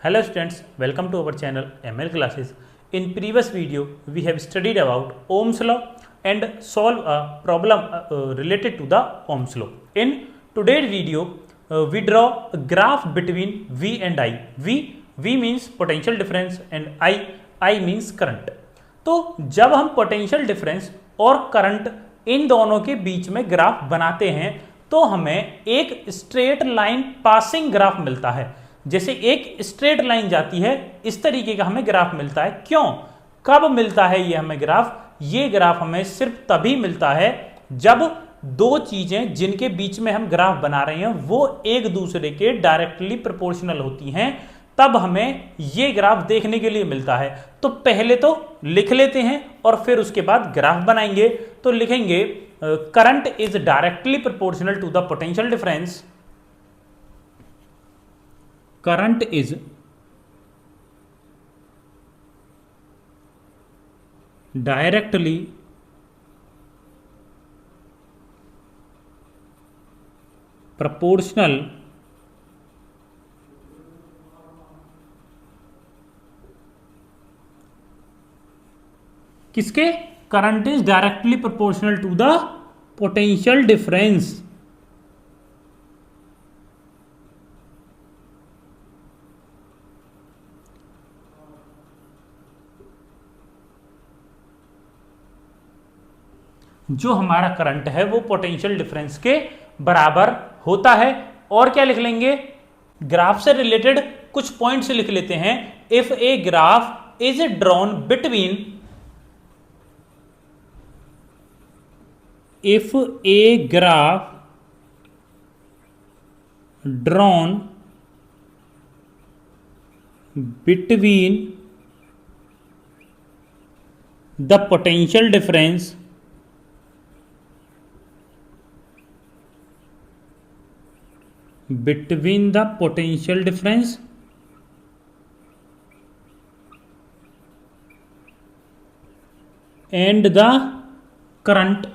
Hello students, welcome to our channel ML classes. In previous video, we have studied about Ohm's law and solve a problem related to the Ohm's law. In today's video, we draw a graph between V and I. V means potential difference and I means current. तो जब हम potential difference और current in दोनों के बीच में graph बनाते हैं तो हमें एक स्ट्रेट लाइन पासिंग ग्राफ मिलता है। जैसे एक स्ट्रेट लाइन जाती है इस तरीके का हमें ग्राफ मिलता है। क्यों, कब मिलता है ये हमें ग्राफ? ये ग्राफ हमें सिर्फ तभी मिलता है जब दो चीजें जिनके बीच में हम ग्राफ बना रहे हैं वो एक दूसरे के डायरेक्टली प्रोपोर्शनल होती हैं, तब हमें ये ग्राफ देखने के लिए मिलता है। तो पहले तो लिख लेते हैं और फिर उसके बाद ग्राफ बनाएंगे। तो लिखेंगे current is directly proportional to the potential difference. Current is directly proportional किसके? Current is directly proportional to the potential difference. जो हमारा करंट है वो पोटेंशियल डिफरेंस के बराबर होता है। और क्या लिख लेंगे? ग्राफ से रिलेटेड कुछ पॉइंट्स लिख लेते हैं। If a graph is drawn between, if a graph drawn between the potential difference between the potential difference and the current।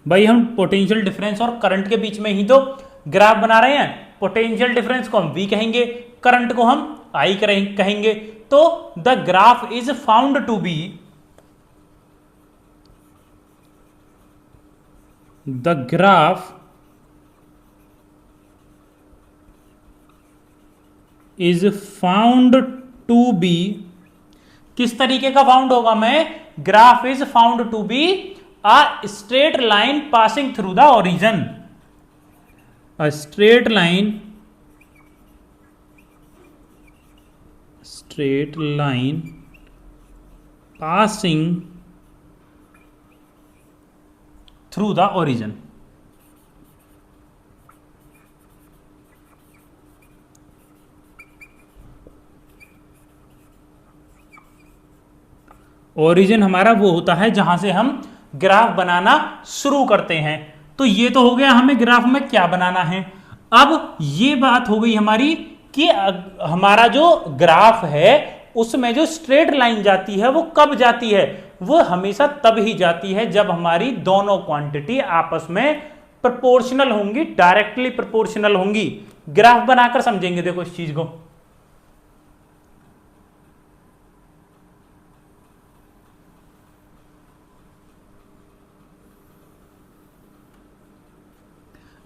भाई हम पोटेंशियल डिफरेंस और करंट के बीच में ही तो ग्राफ बना रहे हैं। पोटेंशियल डिफरेंस को हम V कहेंगे, करंट को हम I कहेंगे। तो the graph is found to be, the graph is found to be. किस तरीके का फाउंड होगा? मैं graph is found to be a straight line passing through the origin, a straight line passing through the origin। Origin हमारा वो होता है जहां से हम ग्राफ बनाना शुरू करते हैं। तो ये तो हो गया हमें ग्राफ में क्या बनाना है। अब ये बात हो गई हमारी कि हमारा जो ग्राफ है उसमें जो स्ट्रेट लाइन जाती है वो कब जाती है? वो हमेशा तब ही जाती है जब हमारी दोनों क्वांटिटी आपस में प्रोपोर्शनल होंगी, डायरेक्टली प्रोपोर्शनल होंगी। ग्राफ बनाकर समझेंगे, देखो इस चीज को।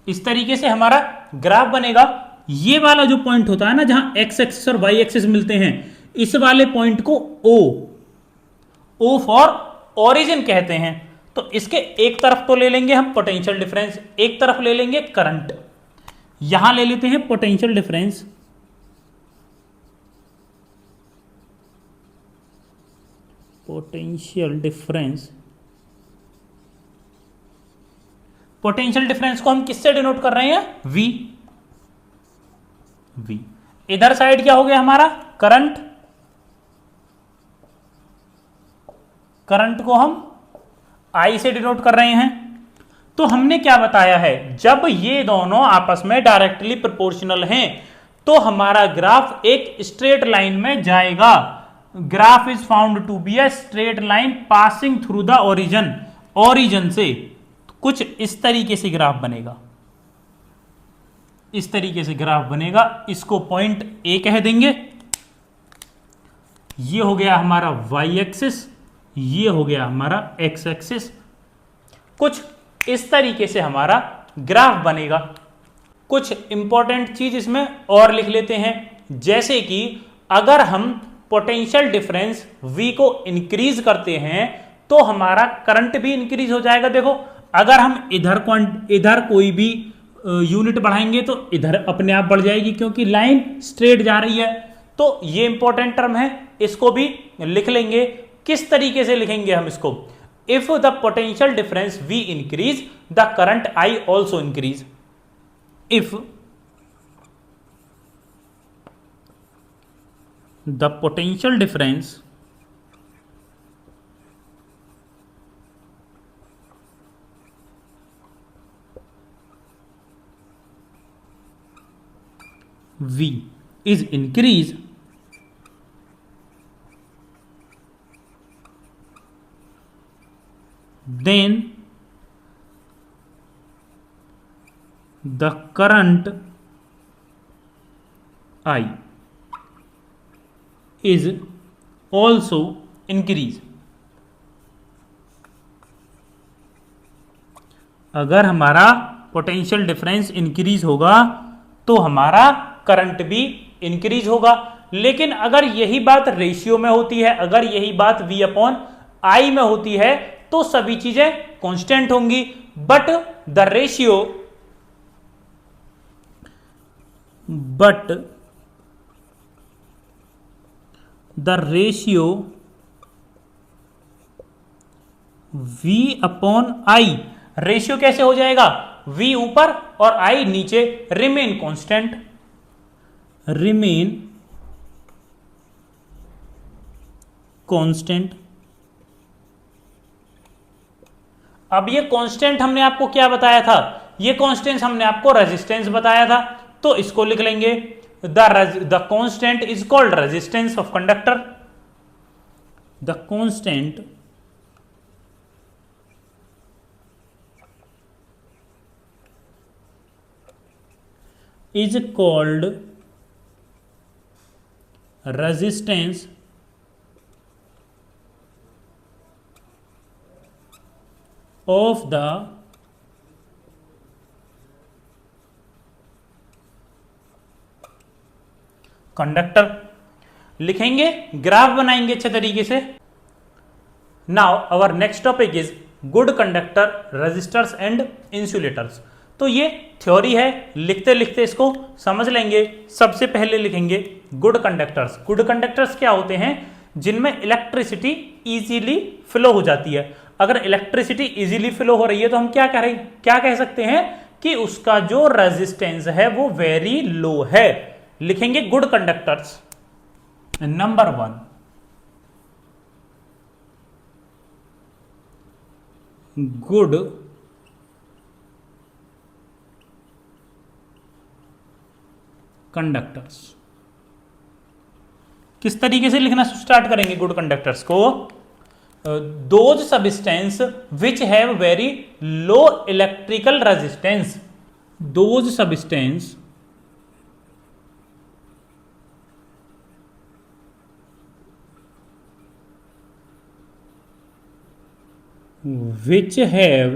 इस तरीके से हमारा ग्राफ बनेगा। ये वाला जो पॉइंट होता है ना जहां एक्स एक्सिस और वाई एक्सिस मिलते हैं, इस वाले पॉइंट को ओ फॉर ओरिजिन कहते हैं। तो इसके एक तरफ तो ले लेंगे हम पोटेंशियल डिफरेंस, एक तरफ ले लेंगे करंट। यहां ले लेते हैं पोटेंशियल डिफरेंस, पोटेंशियल डिफरेंस को हम किससे डिनोट कर रहे हैं? V। इधर साइड क्या हो गया हमारा? करंट। करंट को हम I से डिनोट कर रहे हैं। तो हमने क्या बताया है? जब ये दोनों आपस में डायरेक्टली प्रोपोर्शनल हैं तो हमारा ग्राफ एक स्ट्रेट लाइन में जाएगा। Graph is found to be a straight line passing through the origin. Origin से कुछ इस तरीके से ग्राफ बनेगा। इस तरीके से ग्राफ बनेगा, इसको पॉइंट ए कह देंगे। ये हो गया हमारा वाई एक्सिस, ये हो गया हमारा एक्स एक्सिस। कुछ इस तरीके से हमारा ग्राफ बनेगा। कुछ इंपॉर्टेंट चीज इसमें और लिख लेते हैं, जैसे कि अगर हम पोटेंशियल डिफरेंस V को इंक्रीज करते हैं तो हमारा करंट भी इंक्रीज हो जाएगा। देखो, अगर हम इधर कोई भी यूनिट बढ़ाएंगे तो इधर अपने आप बढ़ जाएगी, क्योंकि लाइन स्ट्रेट जा रही है। तो ये इंपॉर्टेंट टर्म है, इसको भी लिख लेंगे। किस तरीके से लिखेंगे हम इसको? If the potential difference V increase, the current I also increase. If the potential difference V is increased, then the current I is also increase। अगर हमारा पोटेंशियल डिफरेंस इंक्रीज होगा तो हमारा करंट भी इंक्रीज होगा। लेकिन अगर यही बात रेशियो में होती है, अगर यही बात V अपॉन I में होती है, तो सभी चीजें कांस्टेंट होंगी। But the ratio V upon I, ratio कैसे हो जाएगा? V ऊपर और I नीचे, रिमेन कांस्टेंट, अब ये कांस्टेंट हमने आपको क्या बताया था? ये कांस्टेंट हमने आपको रेजिस्टेंस बताया था, तो इसको लिख लेंगे। The constant is called resistance of conductor. The constant is called resistance of the conductor. लिखेंगे, ग्राफ बनाएंगे अच्छे तरीके से। Now our next topic is good conductor, resistors and insulators. तो ये थ्योरी है, लिखते लिखते इसको समझ लेंगे। सबसे पहले लिखेंगे गुड कंडक्टर्स। गुड कंडक्टर्स क्या होते हैं? जिनमें इलेक्ट्रिसिटी इजीली फ्लो हो जाती है। अगर इलेक्ट्रिसिटी इजीली फ्लो हो रही है तो हम क्या कह सकते हैं कि उसका जो रेजिस्टेंस है वो वेरी लो है। लिखेंगे good conductors. Number 1, good conductors. किस तरीके से लिखना स्टार्ट करेंगे गुड कंडक्टर्स को? Those substance which have very low electrical resistance. Those substance which have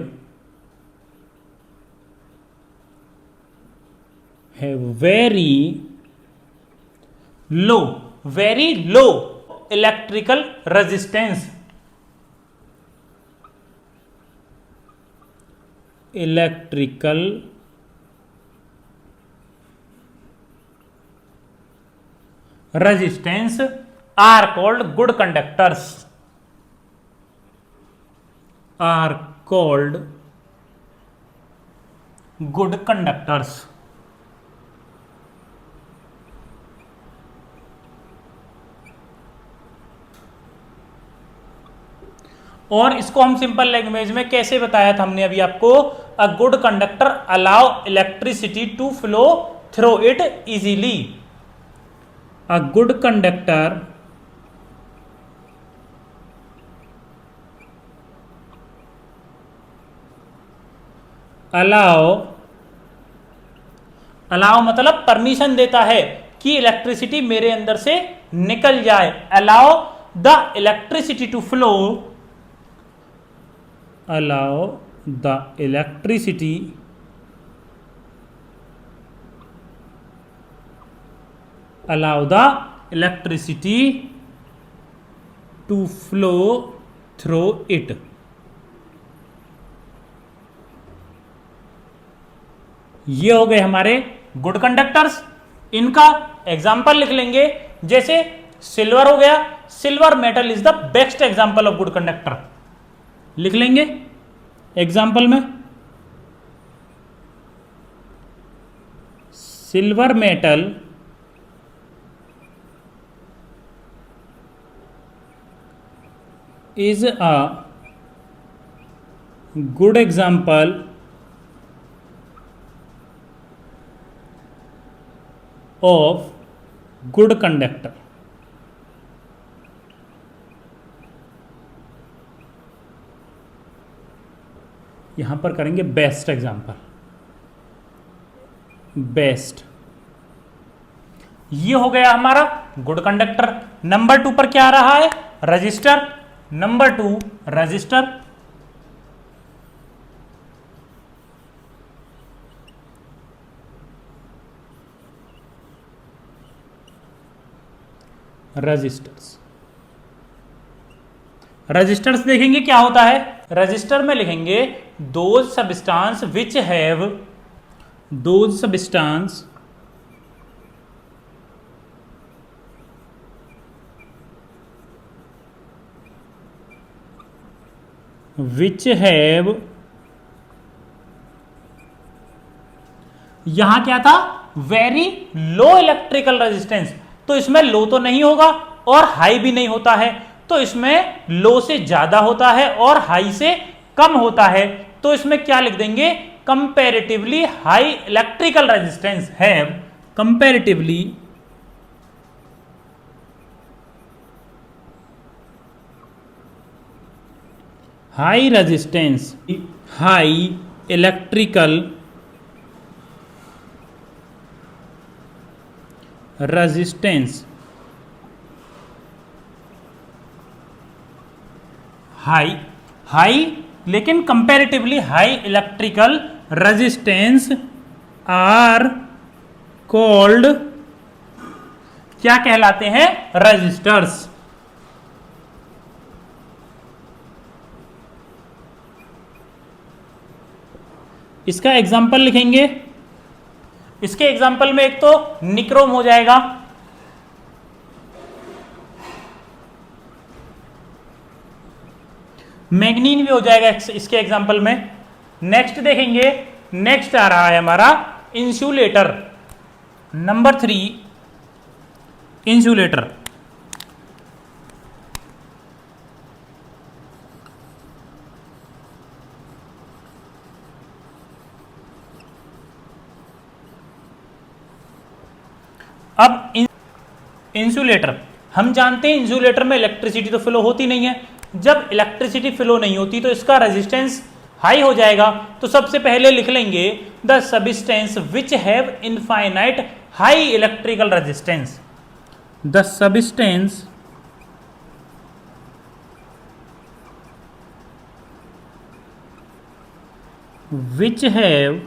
very low electrical resistance, are called good conductors, are called good conductors। और इसको हम simple language में कैसे बताया था हमने अभी आपको? A good conductor allow electricity to flow through it easily. A good conductor allow allow मतलब परमिशन देता है कि इलेक्ट्रिसिटी मेरे अंदर से निकल जाए। Allow the electricity to flow, allow the electricity to flow through it. ये हो गए हमारे गुड कंडक्टर्स। इनका एग्जाम्पल लिख लेंगे, जैसे सिल्वर हो गया, silver metal is the best example of good conductor, लिख लेंगे एग्जाम्पल में। Silver metal is a good example of good conductor। यहां पर करेंगे बेस्ट एग्जाम्पल, बेस्ट। ये हो गया हमारा गुड कंडक्टर। नंबर 2 पर क्या आ रहा है? Resistor. Number 2 resistor. Resistors, resistors देखेंगे क्या होता है। रजिस्टर में लिखेंगे those substance which have, those substance which have, यहां क्या था? Very low electrical resistance. तो इसमें लो तो नहीं होगा और हाई भी नहीं होता है, तो इसमें लो से ज्यादा होता है और हाई से कम होता है। तो इसमें क्या लिख देंगे? Comparatively high electrical resistance have, comparatively high resistance, high electrical resistance, high high लेकिन comparatively high electrical resistance are called, क्या कहलाते हैं? रजिस्टर्स। इसका एग्जाम्पल लिखेंगे। इसके एग्जाम्पल में एक तो निक्रोम हो जाएगा, मैग्नीन भी हो जाएगा इसके एग्जाम्पल में। नेक्स्ट देखेंगे, नेक्स्ट आ रहा है हमारा इंसुलेटर। Number 3 insulator. अब इंसुलेटर हम जानते हैं, इंसुलेटर में इलेक्ट्रिसिटी तो फ्लो होती नहीं है। जब इलेक्ट्रिसिटी फ्लो नहीं होती तो इसका रेजिस्टेंस हाई हो जाएगा। तो सबसे पहले लिख लेंगे the substance which have infinite high electrical resistance, the substance which have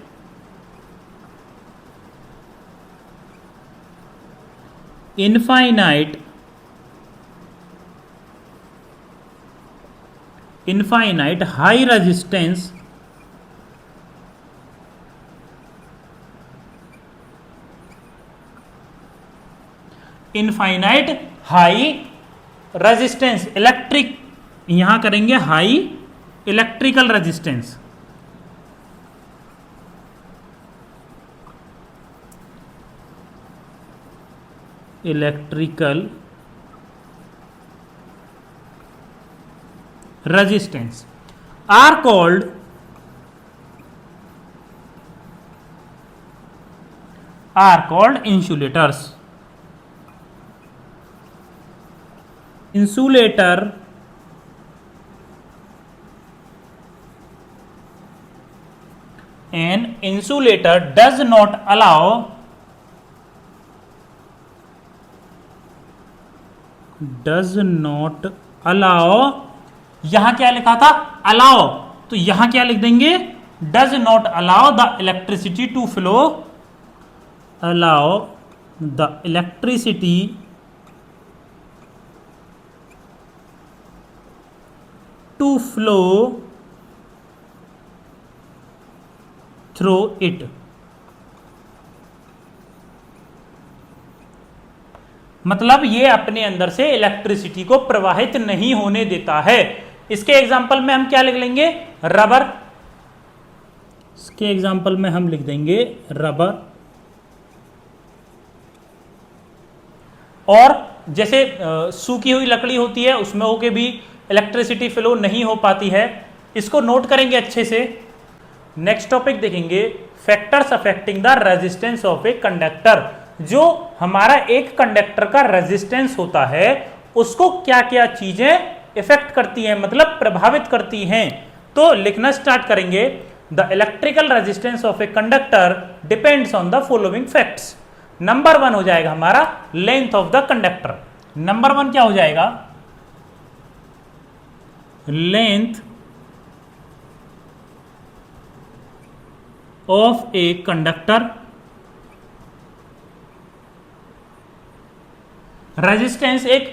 infinite high resistance electric, यहां करेंगे high electrical resistance, electrical resistance are called insulators। insulator an insulator does not allow does not allow, यहां क्या लिखा था allow, तो यहां क्या लिख देंगे does not allow the electricity to flow, allow the electricity to flow through it. मतलब ये अपने अंदर से इलेक्ट्रिसिटी को प्रवाहित नहीं होने देता है। इसके एग्जाम्पल में हम क्या लिख लेंगे रबर, इसके एग्जाम्पल में हम लिख देंगे रबर। और जैसे सूखी हुई लकड़ी होती है उसमें होके भी इलेक्ट्रिसिटी फ्लो नहीं हो पाती है, इसको नोट करेंगे अच्छे से। नेक्स्ट टॉपिक देखेंगे factors affecting the resistance of a conductor. जो हमारा एक कंडक्टर का रेजिस्टेंस होता है उसको क्या क्या चीजें इफेक्ट करती हैं, मतलब प्रभावित करती हैं। तो लिखना स्टार्ट करेंगे the electrical resistance of a conductor depends on the following facts. Number 1 हो जाएगा हमारा length of the conductor. Number 1 क्या हो जाएगा length of a conductor. Resistance एक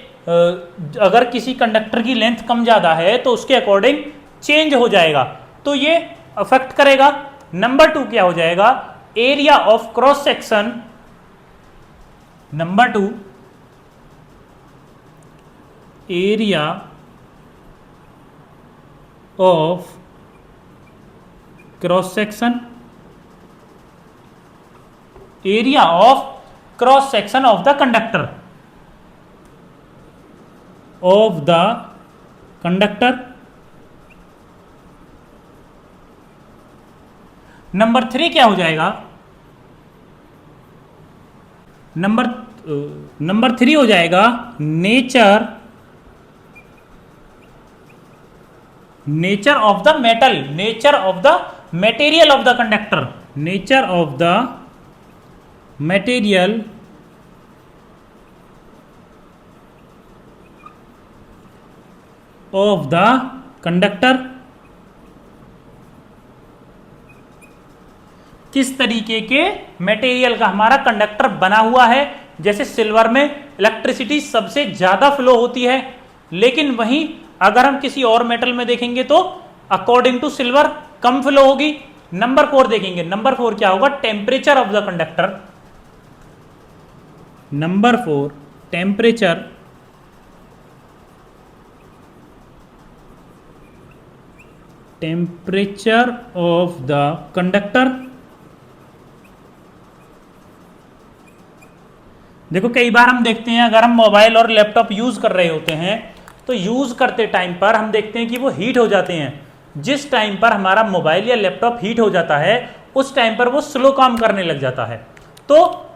अगर किसी कंडक्टर की लेंथ कम ज्यादा है तो उसके अकॉर्डिंग चेंज हो जाएगा, तो ये अफेक्ट करेगा। नंबर 2 क्या हो जाएगा area of cross section. Number 2 area of cross section, area of cross section of the conductor, of the conductor. Number 3 क्या हो जाएगा नंबर 3 हो जाएगा nature of the metal, nature of the material of the conductor, nature of the material of the conductor. किस तरीके के material का हमारा कंडक्टर बना हुआ है। जैसे सिल्वर में इलेक्ट्रिसिटी सबसे ज्यादा फ्लो होती है, लेकिन वहीं अगर हम किसी और मेटल में देखेंगे तो अकॉर्डिंग टू सिल्वर कम फ्लो होगी। नंबर 4 देखेंगे, नंबर 4 क्या होगा temperature of the conductor. Number 4 temperature of the conductor. देखो कई बार हम देखते हैं अगर हम मोबाइल और लैपटॉप यूज कर रहे होते हैं तो यूज करते टाइम पर हम देखते हैं कि वो हीट हो जाते हैं। जिस टाइम पर हमारा मोबाइल या लैपटॉप हीट हो जाता है उस टाइम पर वो स्लो काम करने लग जाता है, तो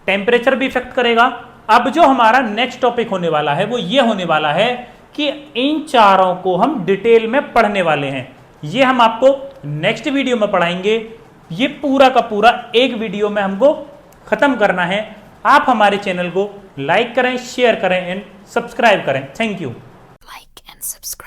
टेम्परेचर भी इफेक्ट करेगा। अब जो हमारा नेक्स्ट टॉपिक होने वाला है वो ये होने वाला है कि इन चारों को हम डिटेल में पढ़ने वाले हैं। ये हम आपको नेक्स्ट वीडियो में पढ़ाएंगे। ये पूरा का पूरा एक वीडियो में हमको खत्म करना है। आप हमारे चैनल को लाइक करें, शेयर करें एंड सब्सक्राइब करें। Thank you. Like and subscribe.